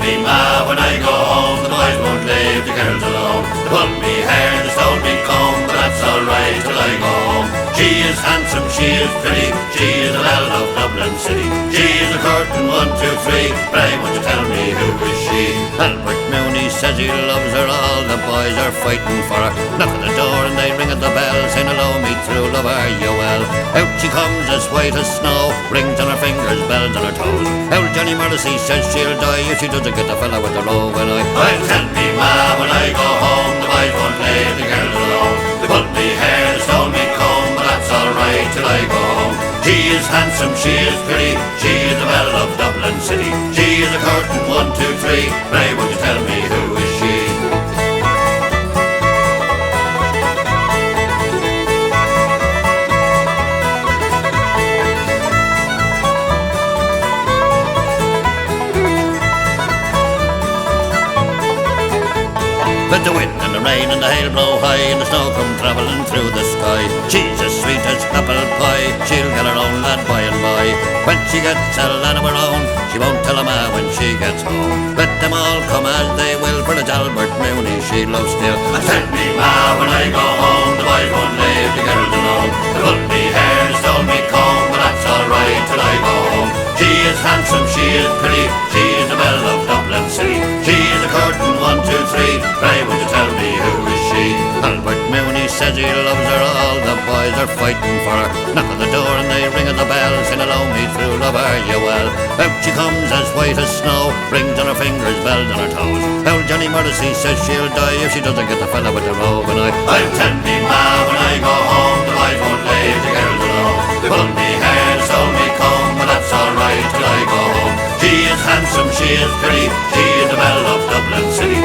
me ma when I go home, the boys won't leave the girls alone. They pull me hair, they stole me comb, but that's alright till I go home. She is handsome, she is pretty, she is a belle of Dublin City. She is a curtain 1, 2, 3, pray won't you tell me who is she? Albert Mooney says he loves her, all the boys are fighting for her. Knock at the door and they ring at the bell, saying hello me true love, are you well? Out she comes as white as snow, rings on her fingers, bells on her toes. Old Johnny Morrissey says she'll die if she doesn't get the fella with the robe. And I'll tell me ma when I go home, the boys won't leave the girls alone. They pulled me hair, they stole me comb, but that's alright till I go home. She is handsome, she is pretty, she is the belle of Dublin City. She is a curtain 1, 2, 3, pray would you tell me who is she? Let the wind and the rain and the hail blow high, and the snow come travelling through the sky. She's as sweet as apple pie, she'll get her own lad by and by. When she gets a lad of her own, she won't tell a ma when she gets home. Let them all come as they will, for it's Albert Mooney she loves still. Tell me ma when I go home, the boys won't leave the girls alone. They pulled me hair, stole me comb, but that's alright till I go home. She is handsome, she is pretty, she is the belle of Dublin City. She is a curtain 1, 2, 3, pray would you tell me who is she? Albert Mooney says he loves her, all the boys are fighting for her. Knock at the door and they ring at the bell, saying hello me true love, are you well? Out she comes as white as snow, rings on her fingers, bells on her toes. Old Johnny Morrissey says she'll die if she doesn't get the fella with the robe. And I'll tell me ma when I go home, the boys won't leave the girls alone. They pulled me hair, stole me comb, but that's alright till I go home. She is handsome, she is pretty, she is the belle of Dublin City.